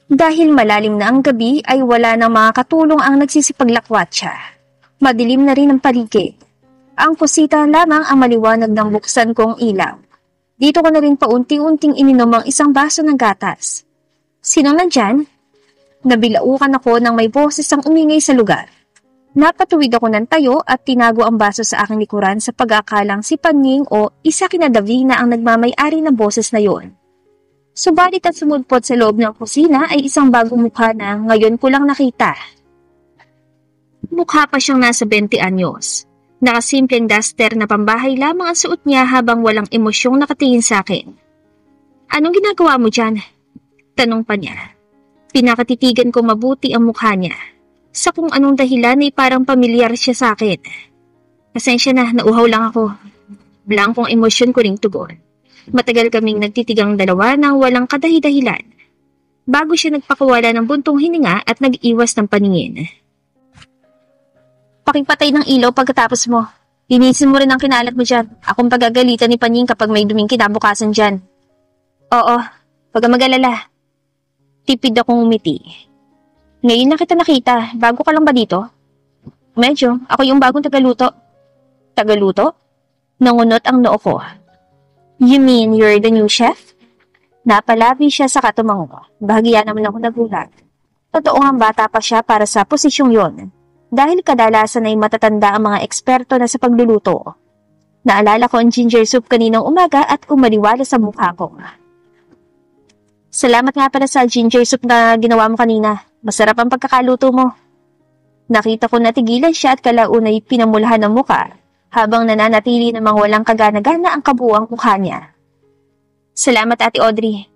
Dahil malalim na ang gabi ay wala nang mga katulong ang nagsisipaglakwatsa. Madilim na rin ang paligid. Ang kusita lamang ang maliwanag ng buksan kong ilaw. Dito ko na rin paunti-unting ininom ang isang baso ng gatas. Sino nandyan? Nabilaukan ako nang may boses ang umingay sa lugar. Napatuwid ako ng tayo at tinago ang baso sa aking likuran sa pag-aakalang si Panying o isa kina Davina ang nagmamay-ari ng boses na yon. Subalit at sumudpot sa loob ng kusina ay isang bagong mukha na ngayon ko lang nakita. Mukha pa siyang nasa 20 anyos. Nakasimpleng duster na pambahay lamang ang suot niya habang walang emosyong nakatingin sa akin. Anong ginagawa mo dyan? Tanong pa niya. Pinakatitigan ko mabuti ang mukha niya. Sa kung anong dahilan ay parang pamilyar siya sa akin. Pasensya na, nauhaw lang ako. Blankong emosyon ko ring tugon. Matagal kaming nagtitigang dalawa nang walang kadahi-dahilan. Bago siya nagpakawala ng buntong hininga at nag-iwas ng paningin. Pakipatay ng ilaw pagkatapos mo. Linisin mo rin ang kinalat mo dyan. Akong pagagalitan ni Panying kapag may duming kinabukasan dyan. Oo, wag kang mag-alala. Tipid akong umiti. Ngayon na kita nakita, bago ka lang ba dito? Medyo, ako yung bagong tagaluto. Tagaluto? Nangunot ang noo ko. You mean you're the new chef? Napalabi siya sa katumango. Bahagya naman ako nagulat. Totoo nga bata pa siya para sa posisyong yon. Dahil kadalasan ay matatanda ang mga eksperto na sa pagluluto. Naalala ko ang ginger soup kaninang umaga at umaliwala sa mukha ko. Salamat nga pala sa ginger soup na ginawa mo kanina. Masarap ang pagkakaluto mo. Nakita ko natigilan siya at kalaunay pinamulahan ng mukha habang nananatili namang walang kagana-gana ang kabuuang mukha niya. Salamat Ate Audrey.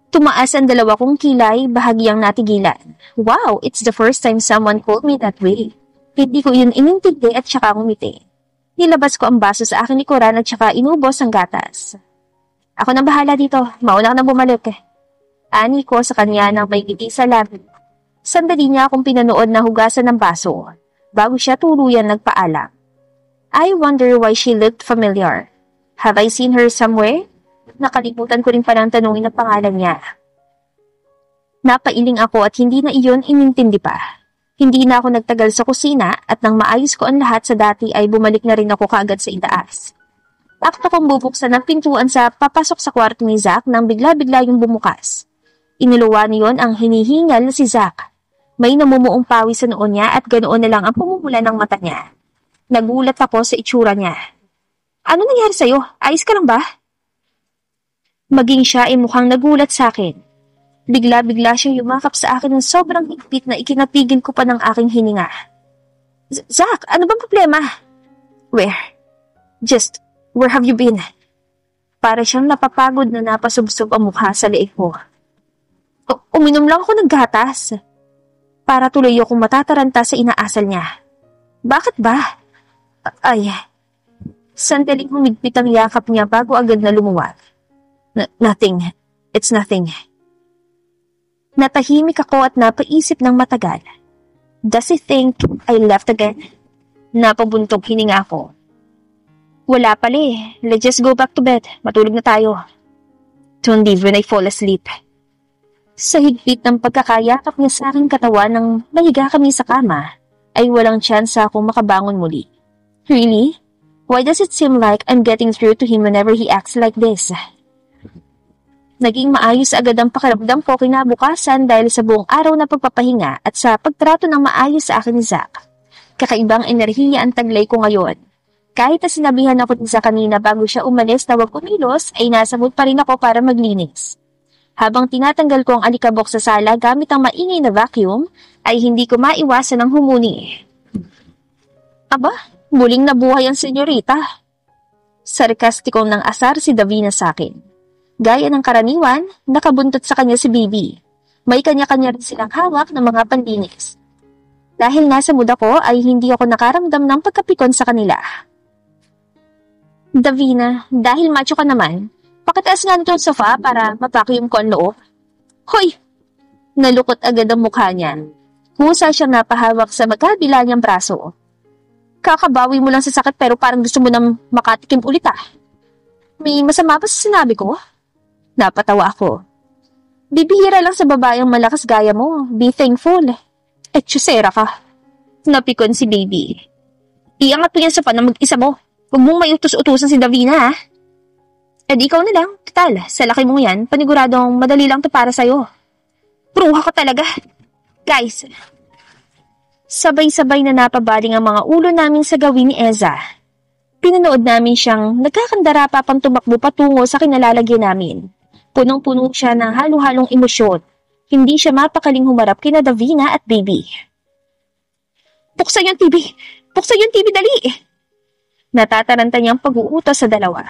Tumaas ang dalawa kong kilay bahagyang natigilan. Wow, it's the first time someone called me that way. Hindi ko yun inintindi at saka ngumiti. Nilabas ko ang baso sa aking likuran at saka inubos ang gatas. Ako nang bahala dito, mauna ka na bumalik. Ani ko sa kanya nang may ngiti sa labi. Sandali niya akong pinanood na hugasan ng baso, bago siya tuluyan nagpaalam. I wonder why she looked familiar. Have I seen her somewhere? Nakalimutan ko rin palang tanungin ang pangalan niya. Napailing ako at hindi na iyon inintindi pa. Hindi na ako nagtagal sa kusina at nang maayos ko ang lahat sa dati ay bumalik na rin ako kaagad sa itaas. Akto kong bubuksan ang pintuan sa papasok sa kwarto ni Zack nang bigla-bigla yung bumukas. Inuluwa niyon ang hinihingal na si Zack. May namumuong pawis sa noon niya at ganoon na lang ang pumumula ng mata niya. Nagulat ako sa itsura niya. Ano nangyari sa'yo? Ayos ka lang ba? Maging siya ay mukhang nagulat sa akin. Bigla-bigla siyang yumakap sa akin ng sobrang higpit na ikinapigil ko pa ng aking hininga. Zack, ano bang problema? Where have you been? Para siyang napapagod na napasubsob ang mukha sa leeg ko. Uminom lang ako ng gatas. Para tuloy akong matataranta sa inaasal niya. Bakit ba? Ay, sandaling humigpit ang yakap niya bago agad na lumuwag. Nothing. It's nothing. Natahimik ako at napaisip ng matagal. Does he think I left again? Napabuntog hininga ako. Wala pala eh. Let's just go back to bed. Matulog na tayo. Don't leave when I fall asleep. Sa higpit ng pagkakayakap niya sa aking katawan nang mahiga kami sa kama, ay walang tsansa akong makabangon muli. Really? Why does it seem like I'm getting through to him whenever he acts like this? Naging maayos agad ang pakiramdam ko kinabukasan dahil sa buong araw na pagpapahinga at sa pagtrato ng maayos sa akin ni Zack. Kakaibang enerhiya ang taglay ko ngayon. Kahit na sinabihan ako ni Zack kanina bago siya umalis na huwag kumilos, ay nasa mood pa rin ako para maglinis. Habang tinatanggal ko ang alikabok sa sala gamit ang maingay na vacuum, ay hindi ko maiwasan ang humuni. Aba, muling nabuhay ang senyorita. Sarkastikong ng asar si Davina sa akin. Gaya ng karaniwan, nakabuntot sa kanya si Bibi. May kanya-kanya rin silang hawak ng mga panlinis. Dahil nasa mood ako ay hindi ako nakaramdam ng pagkapikon sa kanila. Davina, dahil macho ka naman, pakitaas nga nito ang sofa para mapakyum ko ang loob. Hoy! Nalukot agad ang mukha niya. Husa siyang napahawak sa magkabila niyang braso. Kakabawi mo lang sa sakit pero parang gusto mo nang makatikim ulit ah. May masama ba sa sinabi ko? Napatawa ako. Bibihira lang sa babaeng malakas gaya mo. Be thankful. Etchusera ka. Napikon si baby. Iangat mo yan sa pan na mag-isa mo. Huwag mong may utos-utusan si Davina, ha? E di ikaw na lang. Total, sa laki mong yan, paniguradong madali lang to para sa'yo. Bruha ka talaga. Guys, sabay-sabay na napabaling ang mga ulo namin sa gawin ni Eza. Pinanood namin siyang nagkakandara pa pang tumakbo patungo sa kinalalagyan namin. Punong-puno siya ng halo-halong emosyon. Hindi siya mapakaling humarap kina Davina at baby. Buksan yung TV! Buksan yung TV, dali! Natataranta niyang pag-uutos sa dalawa.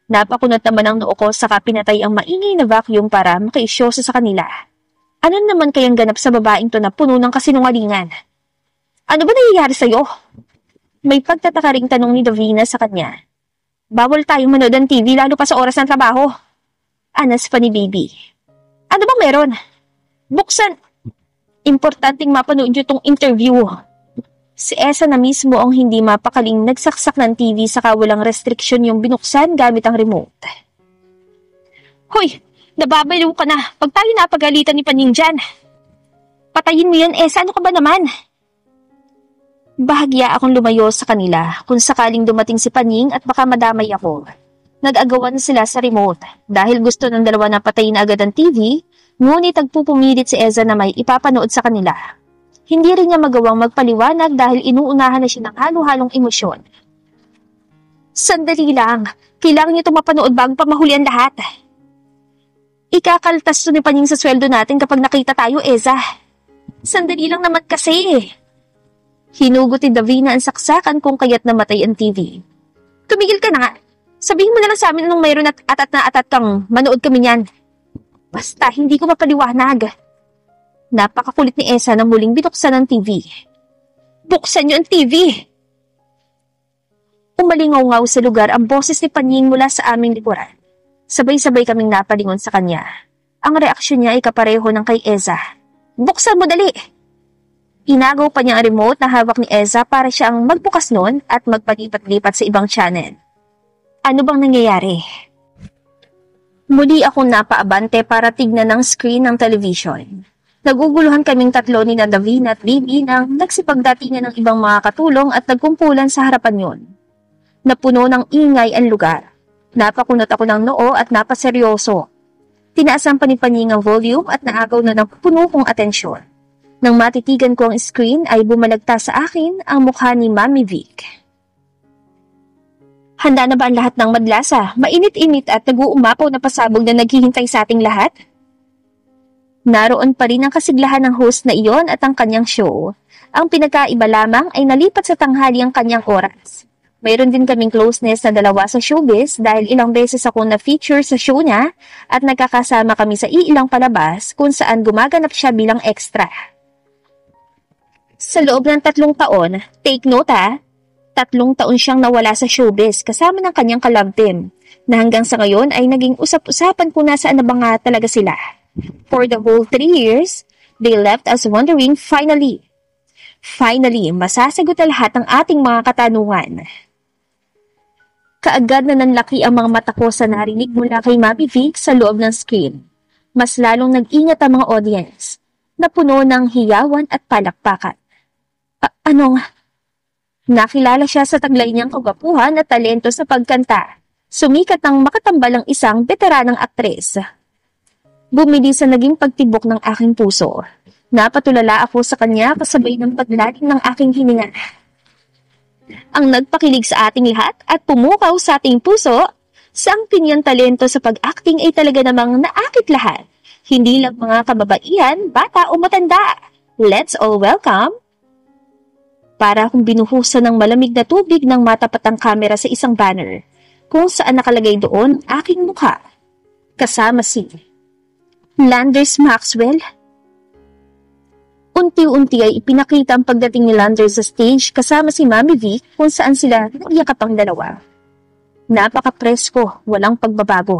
Napakunot naman ang noo ko saka pinatay ang maingay na vacuum para makaisyoso sa kanila. Ano naman kayang ganap sa babaeng to na puno ng kasinungalingan? Ano ba nangyayari sa'yo? May pagtatakaring tanong ni Davina sa kanya. Bawal tayong manood ng TV lalo pa sa oras ng trabaho. Anas pa ni baby. Ano bang meron? Buksan! Importanteng mapanood nyo tong interview. Si Esa na mismo ang hindi mapakaling nagsaksak ng TV saka walang restriksyon yung binuksan gamit ang remote. Hoy! Nababaliw ka na pag tayo napagalitan ni Panying dyan. Patayin mo yan, Esa. Ano ka ba naman? Bahagya akong lumayo sa kanila kung sakaling dumating si Panying at baka madamay ako. Nag-agawan sila sa remote dahil gusto ng dalawa na patayin agad ang TV, ngunit nagpupumilit si Eza na may ipapanood sa kanila. Hindi rin niya magawang magpaliwanag dahil inuunahan na siya ng halo-halong emosyon. Sandali lang, kailangan niyo itong mapanood bago pa mahuli ang lahat. Ikakaltas to ni Panying sa sweldo natin kapag nakita tayo, Eza. Sandali lang naman kasi. Hinugot ni Davina ang saksakan kung kaya't namatay ang TV. Tumigil ka na nga. Sabihin mo na lang sa amin nung mayroon at atat na atat kang manood kami niyan. Basta, hindi ko mapaliwanag. Napakakulit ni Esa nang muling binuksan ang TV. Buksan niyo ang TV! Umalingaw-ngaw sa lugar ang boses ni Panying mula sa aming likuran. Sabay-sabay kaming napalingon sa kanya. Ang reaksyon niya ay kapareho ng kay Eza. Buksan mo dali! Inagaw pa niya ang remote na hawak ni Eza para siya ang magbukas nun at magpalipat-lipat sa ibang channel. Ano bang nangyayari? Muli akong napaabante para tignan ang screen ng television. Naguguluhan kaming tatlo ni Davina at Bibi nang nagsipagdatingan ng ibang mga katulong at nagkumpulan sa harapan yon. Napuno ng ingay ang lugar. Napakunot ako ng noo at napaseryoso. Tinaasan pa ni Panying ang volume at naagaw na ng puno kong atensyon. Nang matitigan ko ang screen ay bumalagta sa akin ang mukha ni Mami Vic. Handa na ba ang lahat ng madlasa? Mainit-init at nag-uumapaw na pasabog na naghihintay sa ating lahat? Naroon pa rin ang kasiglahan ng host na iyon at ang kanyang show. Ang pinagkaiba lamang ay nalipat sa tanghali ang kanyang oras. Mayroon din kaming closeness na dalawa sa showbiz dahil ilang beses ako na-feature sa show niya at nagkakasama kami sa iilang palabas kung saan gumaganap siya bilang extra. Sa loob ng 3 taon, take note 3 taon siyang nawala sa showbiz kasama ng kanyang ka-love team na hanggang sa ngayon ay naging usap-usapan kung nasaan na ba nga talaga sila. For the whole 3 years, they left us wondering finally, masasagot na lahat ng ating mga katanungan. Kaagad na nanlaki ang mga mata ko sa narinig mula kay Mami Vic sa loob ng screen. Mas lalong nag-ingat ang mga audience, na puno ng hiyawan at palakpakan. Nakilala siya sa taglay niyang kagwapuhan at talento sa pagkanta. Sumikat ng makatambalang isang veteranang aktres. Bumili sa naging pagtibok ng aking puso. Napatulala ako sa kanya kasabay ng paglalim ng aking hininga. Ang nagpakilig sa ating lahat at pumukaw sa ating puso, sa ang kanyang talento sa pag-acting ay talaga namang naakit lahat. Hindi lang mga kababaihan, bata o matanda. Let's all welcome. Para akong binuhusan ng malamig na tubig ng matapat ang kamera sa isang banner, kung saan nakalagay doon aking mukha. Kasama si Landers Maxwell. Unti-unti ay ipinakita ang pagdating ni Landers sa stage kasama si Mami Vic kung saan sila nagyakap ang dalawa. Napaka-presko, walang pagbabago.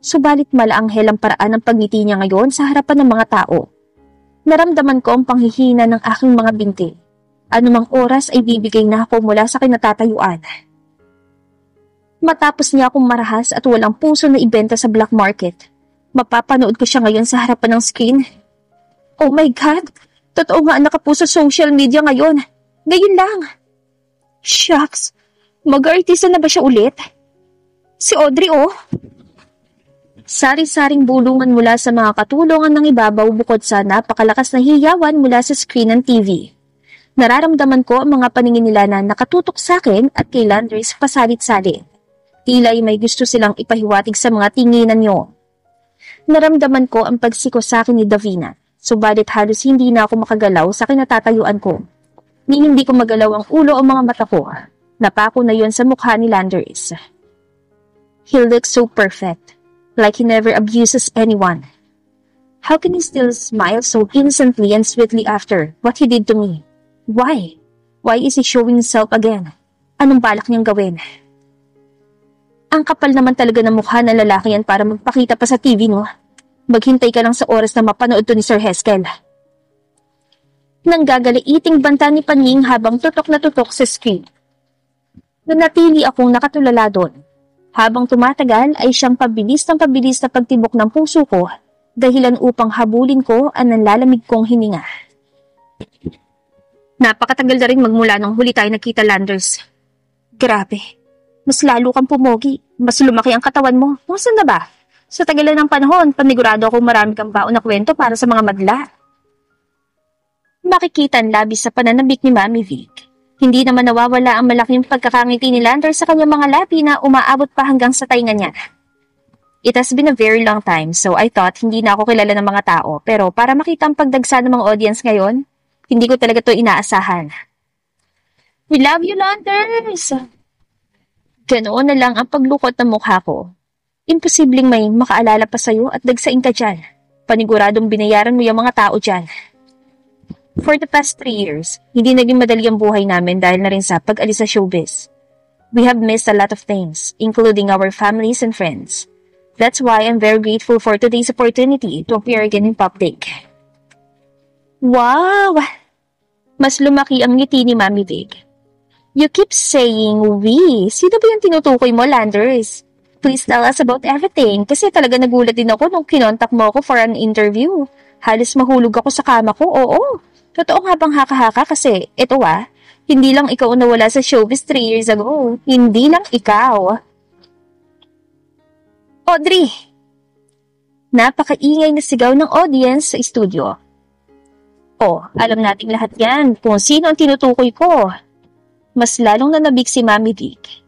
Subalit malaanghel ang paraan ng pagngiti niya ngayon sa harapan ng mga tao. Naramdaman ko ang panghihina ng aking mga binti. Anumang oras ay bibigay na ako mula sa kinatatayuan. Matapos niya akong marahas at walang puso na ibenta sa black market, Mapapanood ko siya ngayon sa harapan ng screen. Oh my God! Totoo nga nakapost sa social media ngayon. Ngayon lang. Shucks! Mag-artista na ba siya ulit? Si Audrey, oh! Sari-saring bulungan mula sa mga katulungan ng ibabaw bukod sa napakalakas na hiyawan mula sa screen ng TV. Nararamdaman ko ang mga paningin nila na nakatutok sa akin at kay Landers pasalit-salit. Tila ay may gusto silang ipahiwatig sa mga tinginan niyo. Naramdaman ko ang pagsiko sa akin ni Davina, subalit halos hindi na ako makagalaw sa kinatatayuan ko. Ni hindi ko magalaw ang ulo o mga mata ko. Napako na yon sa mukha ni Landers. He looks so perfect, like he never abuses anyone. How can he still smile so innocently and sweetly after what he did to me? Why? Why is he showing himself again? Anong balak niyang gawin? Ang kapal naman talaga ng mukha ng lalaki yan para magpakita pa sa TV, no? Maghintay ka lang sa oras na mapanood to ni Sir Heskel. Nanggagaliiting banta ni Panying habang tutok na tutok sa screen. Nanatili akong nakatulala doon. Habang tumatagal ay siyang pabilis na pagtibok ng puso ko, dahilan upang habulin ko ang nanlalamig kong hininga. Napakatagal na rin magmula nung huli tayo nakita, Landers. Grabe. Mas lalo kang pumogi. Mas lumaki ang katawan mo. Kung saan na ba? Sa tagalan ng panahon, panigurado akong marami kang baon na kwento para sa mga madla. Makikita ang labis sa pananabik ni Mami Vic. Hindi naman nawawala ang malaking pagkakangiti ni Landers sa kanyang mga labi na umaabot pa hanggang sa tainga niya. It has been a very long time, so I thought hindi na ako kilala ng mga tao. Pero para makita ang pagdagsa ng mga audience ngayon, hindi ko talaga to inaasahan. We love you, Landers! Ganoon na lang ang paglukot ng mukha ko. Imposibleng may makaalala pa sa'yo at dagsain ka dyan. Paniguradong binayaran mo yung mga tao dyan. For the past 3 years, hindi naging madali ang buhay namin dahil na rin sa pag-alis sa showbiz. We have missed a lot of things, including our families and friends. That's why I'm very grateful for today's opportunity to appear again in public. Wow! Mas lumaki ang ngiti ni Mami Vic. You keep saying we. Sino ba yung tinutukoy mo, Landers? Please tell us about everything kasi talaga nagulat din ako nung kinontak mo ako for an interview. Halos mahulog ako sa kama ko, oo. Totoo nga bang haka-haka kasi, ito hindi lang ikaw nawala sa showbiz 3 years ago. Hindi lang ikaw. Audrey! Napakaingay na sigaw ng audience sa studio. Oh, alam nating lahat yan kung sino ang tinutukoy ko. Mas lalong nanabik si Mami Vic.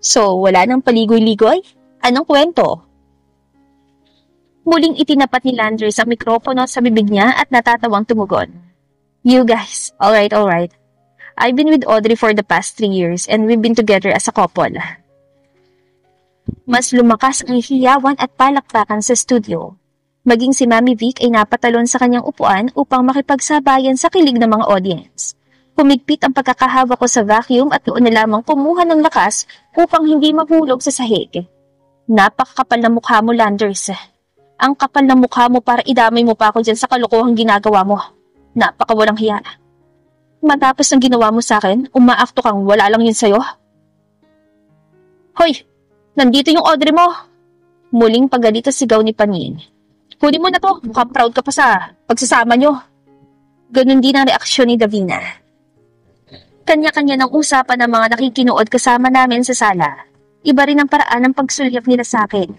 So, wala nang paligoy-ligoy? Anong kwento? Muling itinapat ni Landers ang mikropono sa bibig niya at natatawang tumugon. You guys, alright. I've been with Audrey for the past 3 years and we've been together as a couple. Mas lumakas ang hiyawan at palakpakan sa studio. Maging si Mami Vic ay napatalon sa kanyang upuan upang makipagsabayan sa kilig ng mga audience. Humigpit ang pagkakahawa ko sa vacuum at doon na lamang kumuha ng lakas upang hindi mahulog sa sahig. Napakakapal na mukha mo, Landers. Ang kapal na mukha mo para idamay mo pa ako dyan sa kalokohang ginagawa mo. Napakawalang hiya. Matapos ng ginawa mo sa akin, umaakto kang wala lang yun sa'yo. Hoy! Nandito yung Audrey mo! Muling paggalito sigaw ni Panin. Kunin mo na to, mukhang proud ka pa sa pagsasama nyo. Ganon din ang reaksyon ni Davina. Kanya-kanya ng usapan ng mga nakikinood kasama namin sa sala. Iba rin ang paraan ng pagsulyap nila sa akin.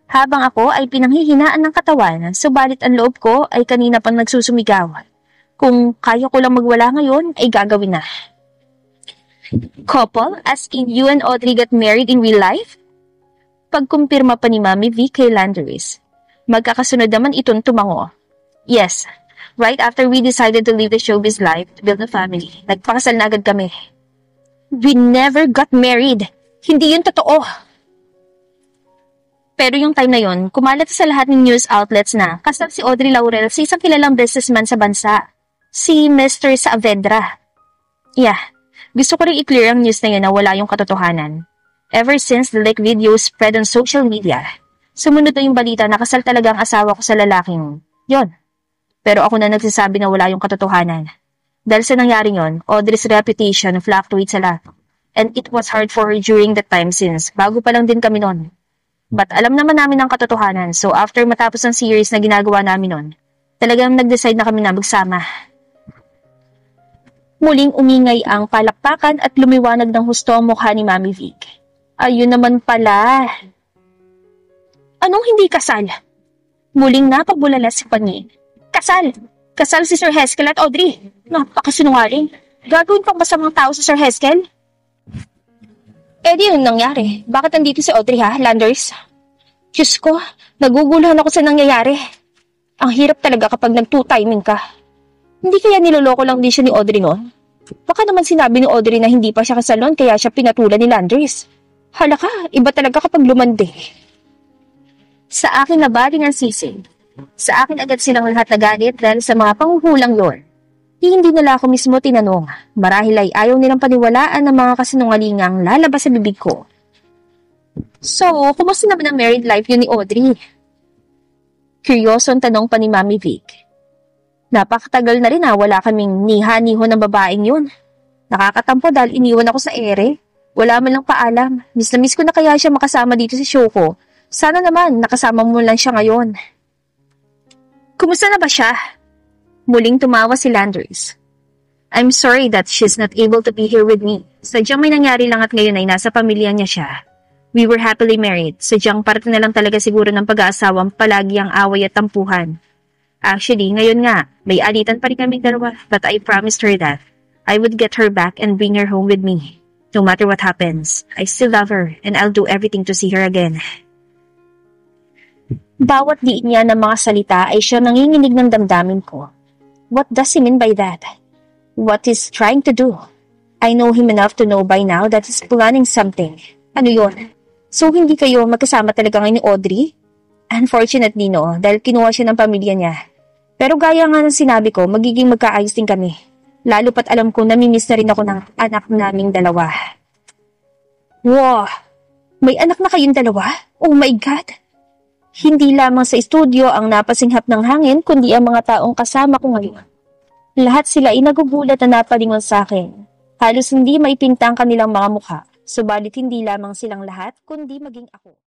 Habang ako ay pinanghihinaan ng katawan, subalit ang loob ko ay kanina pang nagsusumigaw. Kung kaya ko lang magwala ngayon, ay gagawin na. Couple, as in you and Audrey got married in real life? Pagkumpirma pa ni Mami Vic kay Landers. Magkakasunod naman itong tumango. Yes, right after we decided to leave the showbiz life to build a family, nagpakasal na agad kami. We never got married. Hindi yun totoo. Pero yung time na yun, kumalat sa lahat ng news outlets na kasal si Audrey Laurel sa isang kilalang businessman sa bansa, si Mr. Saavedra. Yeah, gusto ko rin i-clear ang news na yun na wala yung katotohanan. Ever since the leak video spread on social media, sumunod na yung balita na kasal talaga ang asawa ko sa lalaking yon. Pero ako na nagsasabi na wala yung katotohanan. Dahil sa nangyari yon, Audrey's reputation fluctuates a lot. And it was hard for her during that time since bago pa lang din kami noon. But alam naman namin ang katotohanan, so after matapos ang series na ginagawa namin nun, talagang nag-decide na kami na magsama. Muling umingay ang palakpakan at lumiwanag ng husto ang mukha ni Mami Vic. Ayun naman pala. Anong hindi kasal? Muling napabulala si Fanny. Kasal! Kasal si Sir Heskel at Audrey. Napakasinungaling. Gagawin pang masamang tao si Sir Heskel? Di yun nangyari. Bakit nandito si Audrey ha, Landers? Diyos ko, naguguluhan ako sa nangyayari. Ang hirap talaga kapag nag-two-timing ka. Hindi kaya niloloko lang din siya ni Audrey noon? Baka naman sinabi ni Audrey na hindi pa siya kasalon kaya siya pinatulan ni Landers. Hala ka, iba talaga kapag lumandi. Sa akin nabaling ang sisig. Sa akin agad silang lahat nagalit dahil sa mga panghuhulang yon. Hindi nila ako mismo tinanong. Marahil ay ayaw nilang paniwalaan ng mga kasinungalingang lalabas sa bibig ko. So, kumusta naman ang married life yun ni Audrey? Kuryosong tanong pa ni Mami Vic. Napakatagal na rin wala kaming niha-niho ng babaeng yun. Nakakatampo dahil iniwan ako sa ere. Wala man lang paalam. Miss na miss ko na kaya siya makasama dito sa show ko. Sana naman nakasama mo lang siya ngayon. Kumusta na ba siya? Muling tumawa si Landers. I'm sorry that she's not able to be here with me. Sadyang may nangyari lang at ngayon ay nasa pamilya niya siya. We were happily married. Sadyang parte na lang talaga siguro ng pag-aasawang palagi ang away at tampuhan. Actually, ngayon nga, may alitan pa rin kaming dalawa, but I promised her that I would get her back and bring her home with me. No matter what happens, I still love her and I'll do everything to see her again. Bawat diin niya ng mga salita ay siya nanginginig ng damdamin ko. What does he mean by that? What he's trying to do? I know him enough to know by now that he's planning something. Ano yon? So hindi kayo magkasama talaga ngayon ni Audrey? Unfortunately no, dahil kinuha siya ng pamilya niya. Pero gaya nga ng sinabi ko, magiging magkaayos din kami. Lalo pat alam ko namimiss na rin ako ng anak naming dalawa. Wow! May anak na kayong dalawa? Oh my God! Hindi lamang sa estudyo ang napasinghap ng hangin, kundi ang mga taong kasama ko ngayon. Lahat sila ay nagugulat na napalingon sa akin. Halos hindi maipinta ang kanilang mga mukha, subalit hindi lamang silang lahat, kundi maging ako.